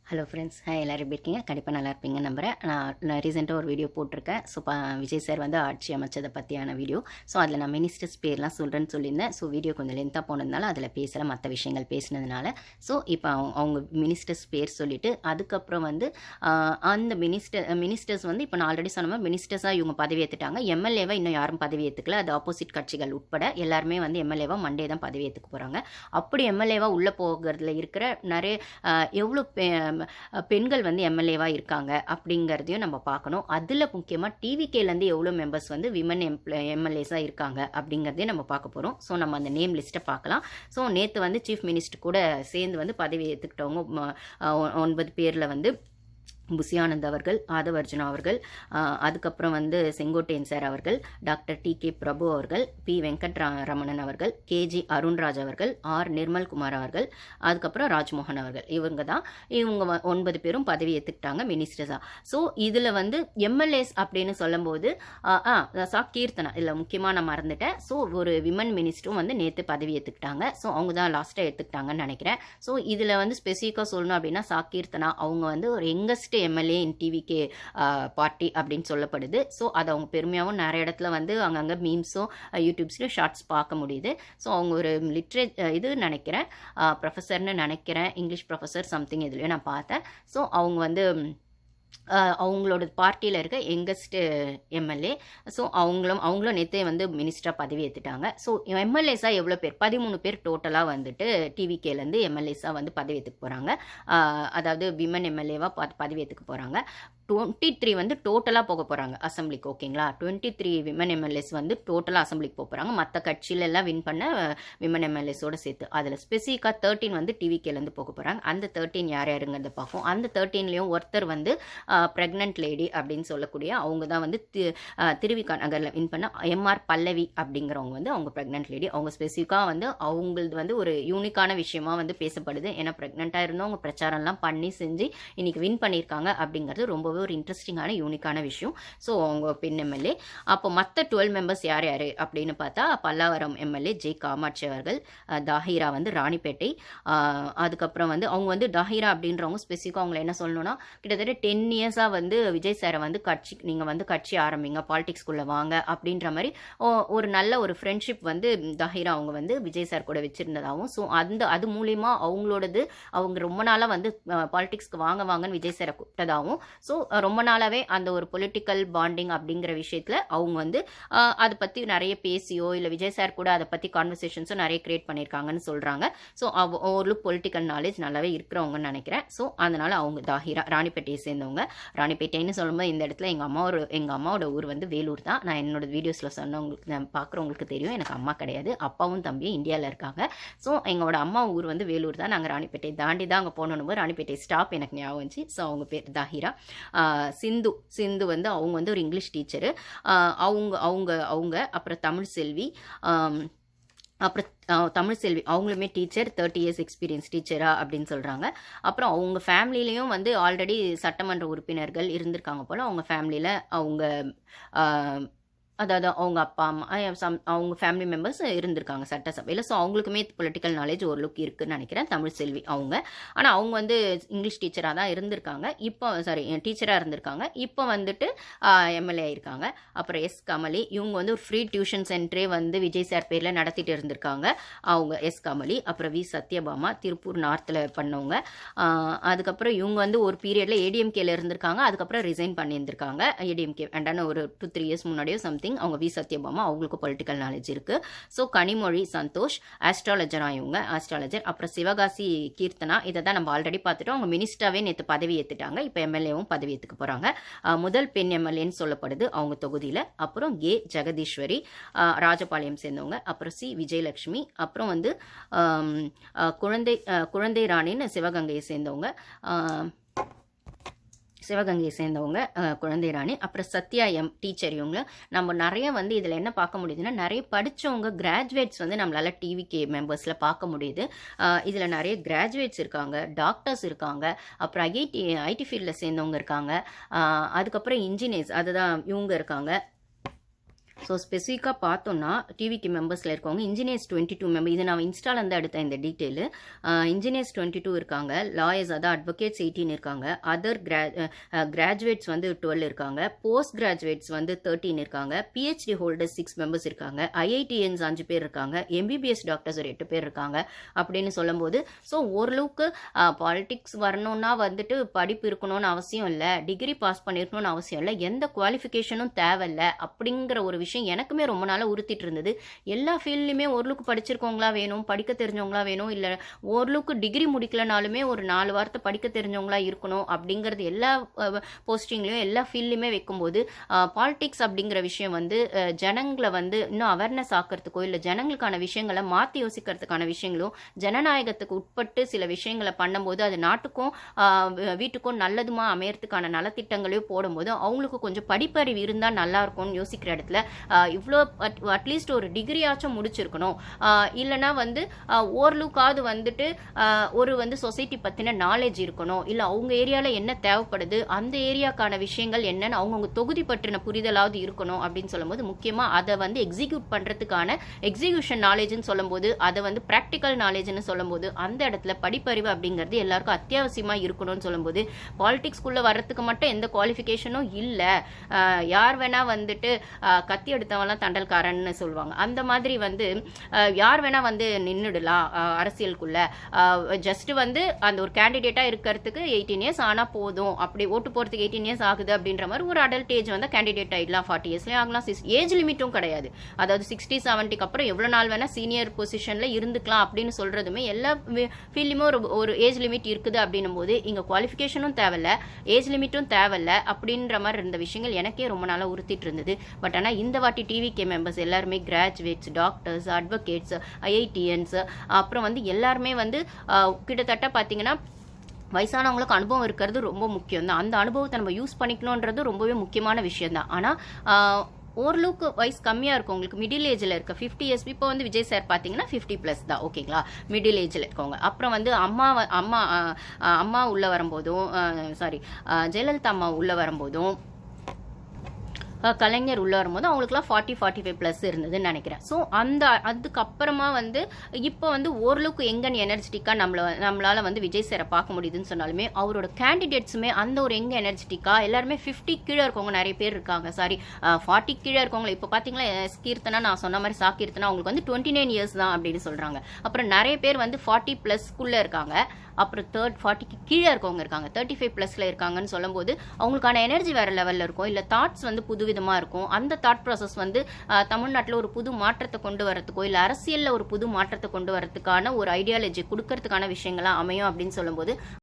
Hello friends, எல்லோரும் எப்படி இருக்கீங்க? கண்டிப்பாக நல்லா இருப்பீங்க நம்புகிறேன். நான் ரீசெண்டாக ஒரு வீடியோ போட்டிருக்கேன். ஸோ விஜய் சார் வந்து ஆட்சி அமைச்சதை பற்றியான வீடியோ. ஸோ அதில் நான் மினிஸ்டர்ஸ் பேர்லாம் சொல்கிறேன்னு சொல்லியிருந்தேன். ஸோ வீடியோ கொஞ்சம் லென்த்தாக போனதுனால அதில் பேசலை, மற்ற விஷயங்கள் பேசினதுனால. ஸோ இப்போ அவங்க மினிஸ்டர்ஸ் பேர் சொல்லிவிட்டு அதுக்கப்புறம் வந்து அந்த மினிஸ்டர்ஸ் வந்து இப்போ நான் ஆல்ரெடி சொன்ன மாதிரி மினிஸ்டர்ஸாக இவங்க பதவி ஏற்றுட்டாங்க. எம்எல்ஏவாக இன்னும் யாரும் பதவி ஏற்றுக்கல. அது ஆப்போசிட் கட்சிகள் உட்பட எல்லாருமே வந்து எம்எல்ஏவாக மண்டே தான் பதவி ஏற்றுக்க போகிறாங்க. அப்படி எம்எல்ஏவாக உள்ளே போகிறதுல இருக்கிற நிறைய எவ்வளோ பெண்கள் வந்து எம்எல்ஏவாக இருக்காங்க அப்படிங்கிறதையும் நம்ம பார்க்கணும். அதில் முக்கியமாக டிவிகேலேருந்து எவ்வளோ மெம்பர்ஸ் வந்து விமன் எம்எல்ஏஸாக இருக்காங்க அப்படிங்கிறதையும் நம்ம பார்க்க போகிறோம். ஸோ நம்ம அந்த நேம் லிஸ்ட்டை பார்க்கலாம். ஸோ நேற்று வந்து சீஃப் மினிஸ்டர் கூட சேர்ந்து வந்து பதவி ஏற்றுக்கிட்டவங்க 9 பேரில் வந்து புசியானந்த் அவர்கள், ஆதவ அர்ஜுனா அவர்கள், அதுக்கப்புறம் வந்து செங்கோட்டையன் சார் அவர்கள், டாக்டர் டி.கே. பிரபு அவர்கள், பி. வெங்கட்ரமணன் அவர்கள், கேஜி அருண்ராஜ் அவர்கள், ஆர். நிர்மல்குமார் அவர்கள், அதுக்கப்புறம் ராஜ்மோகன் அவர்கள். இவங்க 9 பேரும் பதவி ஏற்றுக்கிட்டாங்க மினிஸ்டர்ஸாக. ஸோ இதில் வந்து எம்எல்ஏஸ் அப்படின்னு சொல்லும்போது கீர்த்தனா இதில் முக்கியமாக நான் மறந்துட்டேன். ஸோ ஒரு விமன் மினிஸ்டரும் வந்து நேற்று பதவி ஏற்றுக்கிட்டாங்க. ஸோ அவங்க தான் லாஸ்ட்டாக ஏற்றுக்கிட்டாங்கன்னு நினைக்கிறேன். ஸோ இதில் வந்து ஸ்பெசிஃபிக்காக சொல்லணும் அப்படின்னா கீர்த்தனா அவங்க வந்து ஒரு யங்கஸ்ட் எம்எல்ஏ இன் டிவிகே பார்ட்டி அப்படின்னு சொல்லப்படுது. ஸோ அதை அவங்க பெருமையாகவும் நிறைய இடத்துல வந்து அங்கங்கே மீம்ஸும் யூடியூப்ஸ்லையும் ஷார்ட்ஸ் பார்க்க முடியுது. ஸோ அவங்க ஒரு இது நினைக்கிறேன், ப்ரொஃபஸர்னு நினைக்கிறேன், இங்கிலீஷ் ப்ரொஃபஸர் சம்திங் இதுலையும் நான் பார்த்தேன். ஸோ அவங்க வந்து அவங்களோட பார்ட்டியில் இருக்க யங்கஸ்ட் எம்எல்ஏ. ஸோ அவங்களும் நேற்றே வந்து மினிஸ்டராக பதவி ஏற்றுட்டாங்க. ஸோ எம்எல்ஏஸாக எவ்வளோ பேர்? 13 பேர் டோட்டலாக வந்துட்டு டிவிகேலேருந்து எம்எல்ஏஸாக வந்து பதவி ஏற்றுக்க போகிறாங்க. அதாவது விமன் எம்எல்ஏவாக பதவி ஏற்றுக்க போகிறாங்க. 23 வந்து டோட்டலாக போக போகிறாங்க அசம்பிளிக்கு. ஓகேங்களா? 23 விமன் எம்எல்ஏஸ் வந்து டோட்டலாக அசம்பிளிக்கு போக போகிறாங்க. மற்ற கட்சியிலெல்லாம் வின் பண்ண விமன் எம்எல்ஏஸோடு சேர்த்து. அதில் ஸ்பெசிஃபிக்காக 13 வந்து டிவிகேலேருந்து போக போகிறாங்க. அந்த 13 யார் யாருங்கிறத பார்ப்போம். அந்த 13லேயும் ஒருத்தர் வந்து ப்ரெக்னென்ட் லேடி அப்படின்னு சொல்லக்கூடிய அவங்க தான் வந்து திருவிக்கா நகரில் வின் பண்ண எம்ஆர் பல்லவி அப்படிங்கிறவங்க வந்து அவங்க ப்ரெக்னென்ட் லேடி. அவங்க ஸ்பெசிஃபிக்காக வந்து அவங்களது வந்து ஒரு யூனிக்கான விஷயமா வந்து பேசப்படுது. ஏன்னா ப்ரெக்னெண்ட்டாக இருந்தோம், அவங்க பிரச்சாரம்லாம் பண்ணி செஞ்சு இன்னைக்கு வின் பண்ணியிருக்காங்க அப்படிங்கிறது ரொம்பவே ஒரு இன்ட்ரெஸ்டிங்கான யூனிக்கான விஷயம். ஸோ அவங்க பெண் எம்எல்ஏ. அப்போ மற்ற 12 மெம்பர்ஸ் யார் யார் அப்படின்னு பார்த்தா பல்லாவரம் எம்எல்ஏ ஜே காமாட்சி அவர்கள், தாஹிரா வந்து ராணிப்பேட்டை, அதுக்கப்புறம் வந்து அவங்க வந்து தாஹிரா அப்படின்றவங்க ஸ்பெசிஃபிக்காக அவங்களை என்ன சொல்லணும்னா கிட்டத்தட்ட 10 இயர்ஸாக வந்து விஜய் சாரை வந்து நீங்கள் வந்து கட்சி ஆரம்பிங்க, பாலிடிக்ஸ்குள்ளே வாங்க அப்படின்ற மாதிரி ஒரு நல்ல ஒரு ஃப்ரெண்ட்ஷிப் வந்து தாஹிரா அவங்க வந்து விஜய் சார் கூட வச்சுருந்ததாகவும், ஸோ அது மூலிமா அவங்க ரொம்ப நாளாக வந்து பாலிடிக்ஸ்க்கு வாங்கன்னு விஜய் சாரை கூப்பிட்டதாகவும், ஸோ ரொம்ப நாளாகவே அந்த ஒரு பொலிட்டிக்கல் பாண்டிங் அப்படிங்கிற விஷயத்தில் அவங்க வந்து அதை பற்றி நிறைய பேசியோ இல்லை விஜய் சார் கூட அதை பற்றி கான்வர்சேஷன்ஸும் நிறைய கிரியேட் பண்ணியிருக்காங்கன்னு சொல்கிறாங்க. ஸோ ஒரு பொலிட்டிக்கல் நாலேஜ் நல்லாவே இருக்கிறவங்கன்னு நினைக்கிறேன். ஸோ அதனால் அவங்க தாஹிரா ராணிப்பேட்டையை சேர்ந்தவங்க. ராணிப்பேட்டைன்னு சொல்லும்போது இந்த இடத்துல எங்கள் அம்மாவோட ஊர் வந்து வேலூர் தான். நான் என்னோட வீடியோஸில் சொன்னவங்களுக்கு, நான் பார்க்குறவங்களுக்கு தெரியும், எனக்கு அம்மா கிடையாது, அப்பாவும் தம்பியும் இந்தியாவில் இருக்காங்க. ஸோ எங்களோட அம்மா ஊர் வந்து வேலூர் தான். நாங்கள் ராணிப்பேட்டை தாண்டி தான் அங்கே போகணும். ராணிப்பேட்டை ஸ்டாப் எனக்கு ஞாபகம் வந்துச்சு. ஸோ அவங்க பேர் தாஹிரா. சிந்து வந்து அவங்க வந்து ஒரு இங்கிலீஷ் டீச்சரு. அவங்க அப்புறம் தமிழ்செல்வி அவங்களுமே டீச்சர், 30 இயர்ஸ் எக்ஸ்பீரியன்ஸ் டீச்சரா அப்படின்னு சொல்கிறாங்க. அப்புறம் அவங்க ஃபேமிலிலையும் வந்து ஆல்ரெடி சட்டமன்ற உறுப்பினர்கள் இருந்திருக்காங்க போல். அவங்க ஃபேமிலியில் அதாவது அவங்க அப்பா அம்மா அவங்க ஃபேமிலி மெம்பர்ஸ் இருந்திருக்காங்க சட்டசபையில். ஸோ அவங்களுக்குமே பொலிட்டிக்கல் நாலேஜ் ஓரளவுக்கு இருக்குன்னு நினைக்கிறேன். தமிழ்செல்வி அவங்க. ஆனால் அவங்க வந்து இங்கிலீஷ் டீச்சராக தான் இருந்திருக்காங்க. இப்போ டீச்சராக இருந்திருக்காங்க. இப்போ வந்துட்டு எம்எல்ஏ ஆயிருக்காங்க. அப்புறம் கமலி இவங்க வந்து ஒரு ஃப்ரீ டியூஷன் சென்டரே வந்து விஜய் சார் பேரில் நடத்திட்டு இருந்திருக்காங்க. அவங்க கமலி. அப்புறம் சத்யபாமா திருப்பூர் நார்த்தில் பண்ணவங்க. அதுக்கப்புறம் இவங்க வந்து ஒரு பீரியடில் ஏடிஎம்கேல இருந்திருக்காங்க. அதுக்கப்புறம் ரிசைன் பண்ணியிருந்திருக்காங்க ஏடிஎம்கே அண்டான ஒரு 2-3 இயர்ஸ் முன்னாடியோ சம்திங். அவங்க சத்யபாமா அவங்களுக்கு பொலிட்டிக்கல் நாலேஜ் இருக்கு. ஸோ கனிமொழி சந்தோஷ் ஆஸ்ட்ராலஜரா இவங்க ஆஸ்ட்ராலஜர். அப்புறம் சிவகாசி கீர்த்தனா இதை தான் நம்ம ஆல்ரெடி பார்த்துட்டோம். அவங்க மினிஸ்டராகவே நேற்று பதவி ஏற்றுட்டாங்க. இப்போ எம்எல்ஏவும் பதவி ஏற்றுக்க போகிறாங்க. முதல் பெண் எம்எல்ஏன்னு சொல்லப்படுது அவங்க தொகுதியில். அப்புறம் ஜெகதீஸ்வரி ராஜபாளையம் சேர்ந்தவங்க. அப்புறம் விஜயலட்சுமி. அப்புறம் வந்து குழந்தை ராணின்னு சிவகங்கையை சேர்ந்தவங்க குழந்தை ராணி. அப்புறம் சத்யா டீச்சர். இவங்க நம்ம நிறைய வந்து இதில் என்ன பார்க்க முடியுதுன்னா நிறைய படித்தவங்க கிராஜுவேட்ஸ் வந்து நம்மளால் டிவிகே மெம்பர்ஸில் பார்க்க முடியுது. இதில் நிறைய கிராஜுவேட்ஸ் இருக்காங்க, டாக்டர்ஸ் இருக்காங்க, அப்புறம் ஐடி ஃபீல்டில் சேர்ந்தவங்க இருக்காங்க, அதுக்கப்புறம் இன்ஜினியர்ஸ் அதுதான் இவங்க இருக்காங்க. ஸோ ஸ்பெசிஃபிக்காக பார்த்தோன்னா டிவிக்கு மெம்பர்ஸில் இருக்கவங்க இன்ஜினியர்ஸ் 22 மெம்பர், இது நான் இன்ஸ்டாலேருந்து எடுத்தேன் இந்த டீட்டெயிலு. இன்ஜினியர்ஸ் 22 இருக்காங்க, லாயர்ஸ் அதான் அட்வொகேட்ஸ் 18 இருக்காங்க, அதர் கிராஜுவேட்ஸ் வந்து 12 இருக்காங்க, போஸ்ட் கிராஜுவேட்ஸ் வந்து 13 இருக்காங்க, பிஹெச்டி ஹோல்டர்ஸ் 6 மெம்பர்ஸ் இருக்காங்க, ஐஐடிஎன்ஸ் 5 பேர் இருக்காங்க, எம்பிபிஎஸ் டாக்டர்ஸ் ஒரு 8 பேர் இருக்காங்க அப்படின்னு சொல்லும்போது, ஸோ ஓரளவுக்கு பாலிட்டிக்ஸ் வரணும்னா வந்துட்டு படிப்பு இருக்கணும்னு அவசியம் இல்லை, டிகிரி பாஸ் பண்ணியிருக்கணும்னு அவசியம் இல்லை, எந்த குவாலிஃபிகேஷனும் தேவையில்லை அப்படிங்கிற ஒரு விஷயம் எனக்குமே ரொம்ப நாளாக உறுத்திட்டு இருந்தது. எல்லா ஃபீல்ட்லையுமே ஓரளவுக்கு படிச்சிருக்கவங்களா வேணும், படிக்க தெரிஞ்சவங்களா வேணும், இல்லை ஓரளவுக்கு டிகிரி முடிக்கலனாலுமே ஒரு 4 வாரத்தை படிக்க தெரிஞ்சவங்களா இருக்கணும் அப்படிங்கிறது எல்லா போஸ்டிங்லையும் எல்லா ஃபீல்ட்லையுமே வைக்கும்போது பாலிடிக்ஸ் அப்படிங்கிற விஷயம் வந்து ஜனங்களை வந்து இன்னும் அவேர்னஸ் ஆக்கிறதுக்கோ இல்லை ஜனங்களுக்கான விஷயங்களை மாற்றி யோசிக்கிறதுக்கான விஷயங்களும் ஜனநாயகத்துக்கு உட்பட்டு சில விஷயங்களை பண்ணும்போது அது நாட்டுக்கும் வீட்டுக்கும் நல்லதுமா அமையறதுக்கான நலத்திட்டங்களையும் போடும்போது அவங்களுக்கு கொஞ்சம் படிப்பறிவு இருந்தால் நல்லா இருக்கும்னு யோசிக்கிற இடத்துல இவ்வளோ அட்லீஸ்ட் ஒரு டிகிரியாச்சும் முடிச்சிருக்கணும், இல்லைனா வந்து ஓரளவுக்காவது வந்துட்டு ஒரு வந்து சொசைட்டி பற்றின நாலேஜ் இருக்கணும், இல்லை அவங்க ஏரியாவில் என்ன தேவைப்படுது அந்த ஏரியாக்கான விஷயங்கள் என்னன்னு அவங்கவுங்க தொகுதி பற்றின புரிதலாவது இருக்கணும் அப்படின்னு சொல்லும்போது முக்கியமாக அதை வந்து எக்ஸிக்யூட் பண்ணுறதுக்கான எக்ஸிக்யூஷன் நாலேஜ்னு சொல்லும்போது அதை வந்து ப்ராக்டிக்கல் நாலேஜ்னு சொல்லும்போது அந்த இடத்துல படிப்பறிவு அப்படிங்கிறது எல்லாருக்கும் அத்தியாவசியமாக இருக்கணும்னு சொல்லும்போது பாலிடிக்ஸ்குள்ளே வர்றதுக்கு மட்டும் எந்த குவாலிஃபிகேஷனும் இல்லை, யார் வேணால் வந்துட்டு கத்தி எடுத்தவங்களாம் தண்டல்காரன்னு சொல்லுவாங்க, அந்த மாதிரி வந்து யார் வேணா வந்து நின்றுடலாம் அரசியலுக்குள்ள, ஜஸ்ட் வந்து அந்த ஒரு கேண்டிடேட்டாக இருக்கிறதுக்கு 18 இயர்ஸ் ஆனால் போதும், அப்படி ஓட்டு போகிறதுக்கு 18 இயர்ஸ் ஆகுது அப்படின்ற மாதிரி ஒரு அடல்ட் ஏஜ் வந்து கேண்டிடேட் ஆகிடலாம், 40 இயர்ஸ்லேயும் ஆகலாம், ஏஜ் லிமிட்டும் கிடையாது, அதாவது 60 70க்கு அப்புறம் எவ்வளோ நாள் வேணால் சீனியர் பொசிஷனில் இருந்துக்கலாம் அப்படின்னு சொல்கிறதுமே எல்லா ஃபீல்டுமே ஒரு ஏஜ் லிமிட் இருக்குது அப்படின்னும் போது இங்கே குவாலிஃபிகேஷனும் தேவையில்ல, ஏஜ் லிமிட்டும் தேவையில்ல அப்படின்ற மாதிரி இருந்த விஷயங்கள் எனக்கே ரொம்ப நாளாக உறுத்திட்டு இருந்தது. பட் ஆனால் இந்த வாட்டி டிவிகே மெம்பர்ஸ் எல்லாருமே கிராஜுவேட்ஸ், டாக்டர்ஸ், அட்வொகேட்ஸ், ஐஐடிஎன்ஸ், அப்புறம் வந்து எல்லாருமே வந்து கிட்டத்தட்ட பார்த்தீங்கன்னா வயசானவங்களுக்கு அனுபவம் இருக்கிறது ரொம்ப முக்கியம் தான், அந்த அனுபவத்தை நம்ம யூஸ் பண்ணிக்கணுன்றது ரொம்பவே முக்கியமான விஷயம் தான். ஆனால் ஓரளவுக்கு வயசு கம்மியாக இருக்கும் உங்களுக்கு மிடில் ஏஜில் இருக்க 50 இயர்ஸ், இப்போ வந்து விஜய் சார் பார்த்தீங்கன்னா 50+ தான், ஓகேங்களா, மிடில் ஏஜில் இருக்கவங்க. அப்புறம் வந்து அம்மா உள்ளே வரும்போதும் ஜெயலலிதா அம்மா உள்ளே வரும்போதும் கலைஞர் உள்ள வரும்போது அவங்களுக்குலாம் 40-45+ இருந்ததுன்னு நினைக்கிறேன். ஸோ அதுக்கப்புறமா வந்து இப்போ வந்து ஓரளவுக்கு எங்கன் எனர்ஜெட்டிக்காக நம்மளால வந்து விஜய் சாரை பார்க்க முடியுதுன்னு சொன்னாலுமே அவரோட கேண்டிடேட்ஸுமே அந்த ஒரு எங்க எனர்ஜெட்டிக்காக எல்லாருமே 50 கீழே இருக்கவங்க நிறைய பேர் இருக்காங்க, 40 கீழே இருக்கவங்க. இப்போ பார்த்தீங்களா கீர்த்தனா, நான் சொன்ன மாதிரி கீர்த்தனா அவங்களுக்கு வந்து 29 இயர்ஸ் தான் அப்படின்னு சொல்கிறாங்க. அப்புறம் நிறைய பேர் வந்து 40+க்குள்ளே இருக்காங்க, அப்புறம் 40க்கு கீழே இருக்கவங்க இருக்காங்க, 35+ல இருக்காங்கன்னு சொல்லும்போது அவங்களுக்கான எனர்ஜி வேற லெவலில் இருக்கும், இல்லை தாட்ஸ் வந்து புதுவிதமாக இருக்கும். அந்த தாட் ப்ராசஸ் வந்து தமிழ்நாட்டில் ஒரு புது மாற்றத்தை கொண்டு வரதுக்கோ இல்லை அரசியலில் ஒரு புது மாற்றத்தை கொண்டு வரதுக்கான ஒரு ஐடியாலஜி கொடுக்கறதுக்கான விஷயங்களாக அமையும் அப்படின்னு சொல்லும்போது